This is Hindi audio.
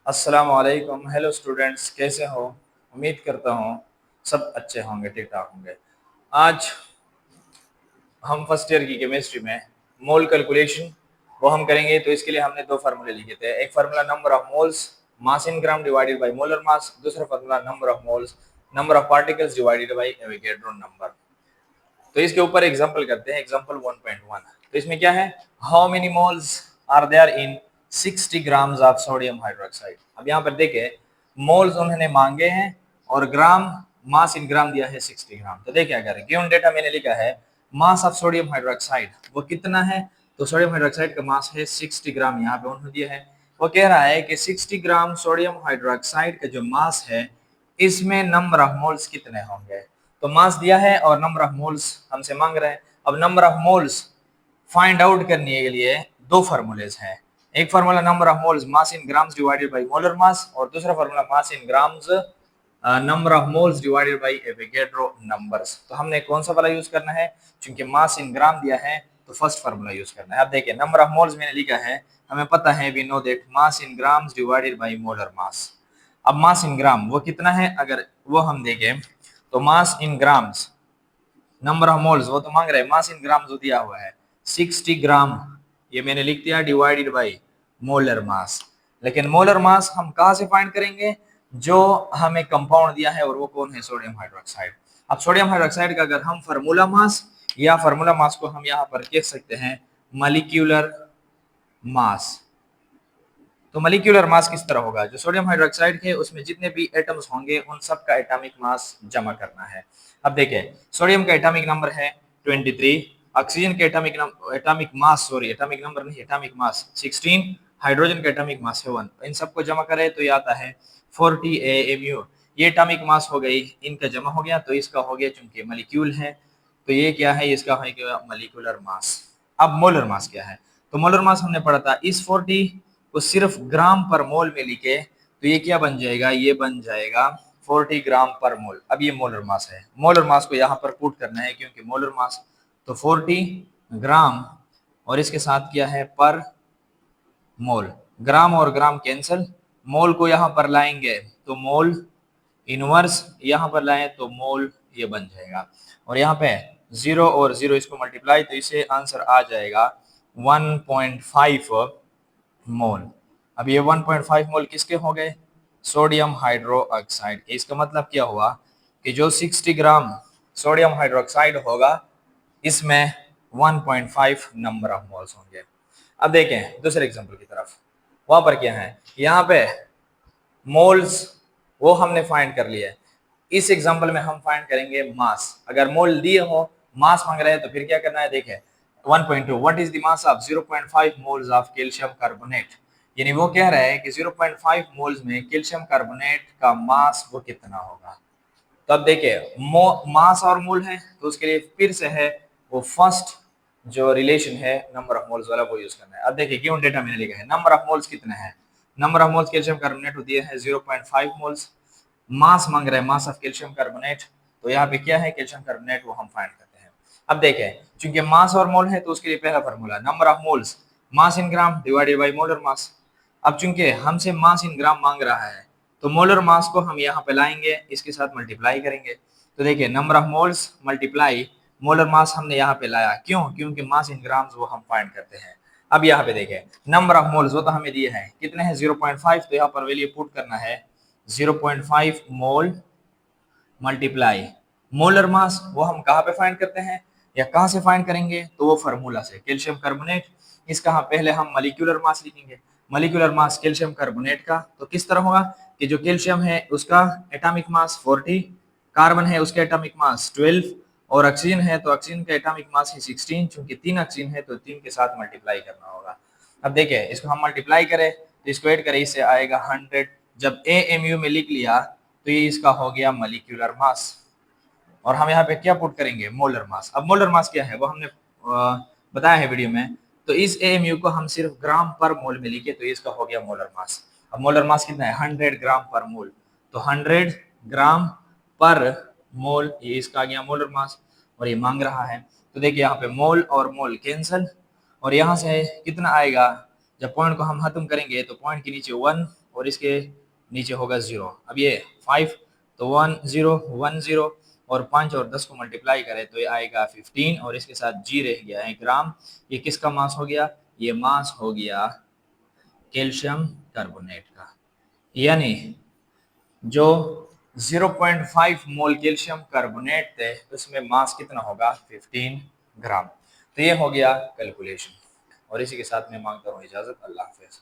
अस्सलाम वालेकुम। हेलो स्टूडेंट्स, कैसे हो? उम्मीद करता हूँ सब अच्छे होंगे, ठीक ठाक होंगे। आज हम फर्स्ट ईयर की केमिस्ट्री में मोल कैलकुलेशन वो हम करेंगे। तो इसके लिए हमने दो फार्मूले लिखे थे। एक formula number of moles mass in gram divided by molar mass, दूसरा formula number of moles number of particles divided by Avogadro number. तो इसके ऊपर एग्जांपल करते हैं। एग्जांपल 1.1। तो इसमें क्या है, how many moles are there in 60 grams of sodium hydroxide. अब यहाँ पर देखे मोल्स उन्होंने मांगे हैं और ग्राम मास इन ग्राम दिया है 60 ग्राम। तो देखिए अगर गिवन डेटा मैंने लिखा है मास ऑफ सोडियम हाइड्रोक्साइड वो कितना है, तो सोडियम हाइड्रोक्साइड का मास है 60 ग्राम। यहाँ पे उन्होंने दिया है, वो कह रहा है कि 60 ग्राम सोडियम हाइड्रोक्साइड का जो मास है इसमें नंबर ऑफ मोल्स कितने होंगे। तो मास दिया है और नंबर ऑफ मोल्स हमसे मांग रहे हैं। अब number of moles find out करने के लिए दो फार्मूलेज हैं। एक formula number of moles mass in grams divided by molar मास और दूसरा formula mass in grams number of moles divided by Avogadro numbers. तो हमने कौन सा वाला यूज करना है, क्योंकि मास इन ग्राम दिया है तो फर्स्ट फार्मूला यूज करना है। अब देखिए नंबर ऑफ मोल्स मैंने लिखा है, हमें पता है we know that mass in grams divided by molar mass. अब मास इन ग्राम वो कितना है, अगर वो हम देखें तो mass in grams number of moles वो तो मांग रहे हैं, मास इन ग्राम जो दिया हुआ है 60 ग्राम, ये मैंने लिख दिया डिवाइडेड बाय मोलर मास। लेकिन मोलर मास हम कहां से फाइंड करेंगे, जो हमें कंपाउंड दिया है और वो कौन है, सोडियम हाइड्रोक्साइड। अब सोडियम हाइड्रोक्साइड का अगर हम फार्मूला मास या फार्मूला मास को हम यहाँ पर कह सकते हैं मॉलिक्यूलर मास। तो मॉलिक्यूलर मास किस तरह होगा, जो सोडियम हाइड्रोक्साइड है उसमें जितने भी एटम्स होंगे उन सब का एटॉमिक मास जमा करना है। अब देखिए सोडियम का एटॉमिक नंबर है 23, ऑक्सीजन के atomic mass sorry atomic number नहीं एटॉमिक मास 16, हाइड्रोजन का एटॉमिक मास है 1। इन सबको जमा करें तो ये आता है 40 AMU। ये एटॉमिक मास हो गई, इनका जमा हो गया तो इसका हो गया, चूंकि मॉलिक्यूल है तो ये क्या है, इसका है मॉलिक्यूलर मास। अब मोलर मास क्या है, तो मोलर मास हमने पढ़ा था इस 40 को सिर्फ ग्राम पर मोल में लिखे तो ये क्या बन जाएगा, ये बन जाएगा 40 ग्राम पर मोल। अब ये मोलर मास है, मोलर मास को यहाँ पर पुट करना है क्योंकि मोलर मास तो 40 ग्राम और इसके साथ क्या है पर मोल, ग्राम और ग्राम कैंसिल, मोल को यहाँ पर लाएंगे तो मोल इनवर्स, यहाँ पर लाए तो मोल ये बन जाएगा और यहाँ पे जीरो और जीरो इसको मल्टीप्लाई तो इसे आंसर आ जाएगा 1.5 मोल। अब ये 1.5 मोल किसके हो गए, सोडियम हाइड्रोक्साइड के। इसका मतलब क्या हुआ कि जो 60 ग्राम सोडियम हाइड्रोक्साइड होगा इसमें 1.5 नंबर ऑफ मोल्स होंगे। अब देखें दूसरे एग्जांपल की तरफ, वहां पर क्या है, यहाँ पे मोल्स वो हमने फाइंड कर लिया है। इस एग्जांपल में हम फाइंड करेंगे मास। अगर मोल दिए हो मास मांग रहे हैं तो फिर क्या करना है, देखें 1.2 what is the mass of 0.5 moles of calcium carbonate. यानी वो कह रहा है कि 0.5 मोल्स में कैल्शियम कार्बोनेट का मास वो कितना होगा। तो अब देखिए मास और मोल है तो उसके लिए फिर से है वो फर्स्ट जो रिलेशन है नंबर ऑफ मोल्स वाला वो यूज करना है। अब देखिए गिवन डेटा मैंने लिखा है, नंबर ऑफ मोल्स कितने हैं, number of moles calcium carbonate को दिए है 0.5 मोल्स, मास मांग रहे हैं मास ऑफ कैल्शियम कार्बोनेट, तो यहाँ पे क्या है कैल्शियम कार्बोनेट वो हम फाइंड करते हैं। अब देखें चूंकि मास और मोल है तो उसके लिए पहला formula number of moles mass in gram divided by molar mass. अब चूंकि हमसे मास इन ग्राम मांग रहा है तो मोलर मास को हम यहाँ पे लाएंगे, इसके साथ मल्टीप्लाई करेंगे। तो देखिए number of moles multiply molar mass हमने यहाँ पे लाया, क्यों, क्योंकि मास इन ग्राम्स वो हम फाइंड करते हैं। अब यहाँ पे देखें नंबर ऑफ मोल्स वो तो हमें दिए हैं कितने हैं 0.5, तो यहाँ पर वैल्यू पुट करना है 0.5 मोल मल्टीप्लाई मोलर मास वो हम कहाँ पे फाइंड करते हैं या कहाँ से फाइंड करेंगे, तो वो फार्मूला से कैल्शियम कार्बोनेट। इसका पहले हम मॉलिक्यूलर मास लिखेंगे, मॉलिक्यूलर मास कैल्शियम कार्बोनेट का तो किस तरह होगा कि जो कैल्शियम है उसका एटॉमिक मास 40, कार्बन है उसका एटॉमिक मास 12 और ऑक्सीजन है तो ऑक्सीजन का एटॉमिक मास है 16। चूंकि 3 ऑक्सीजन है तो 3 के साथ मल्टीप्लाई करना होगा। अब देखिए इसको हम मल्टीप्लाई करें तो इसको ऐड करें, इससे आएगा 100। जब AMU में लिख लिया तो ये इसका हो गया मॉलिक्यूलर मास और हम यहाँ पे क्या पुट करेंगे मोलर मास। अब मोलर मास क्या है वो हमने बताया है वीडियो में, तो इस AMU को हम सिर्फ ग्राम पर मोल में लिखे तो इसका हो गया मोलर मास। अब मोलर मास कितना है 100 ग्राम पर मोल, तो 100 ग्राम पर मोल ये इसका आ गया मोलर मास और ये मांग रहा है। तो देखिए यहाँ पे मोल और मोल कैंसल और यहाँ से कितना आएगा, जब पॉइंट को हम खत्म करेंगे तो पॉइंट के नीचे 1 और इसके नीचे होगा 0। अब ये 5 तो 1 0 1 0 और 5 और 10 को मल्टीप्लाई करें तो ये आएगा 15 और इसके साथ जी रह गया है ग्राम। ये किसका मास हो गया? ये मास हो गया कैल्शियम कार्बोनेट का। यानी जो 0.5 मोल कैल्शियम कार्बोनेट थे उसमें मास कितना होगा? 15 ग्राम। तो ये हो गया कैलकुलेशन और इसी के साथ मैं मांगता हूँ इजाजत। अल्लाह हाफिज।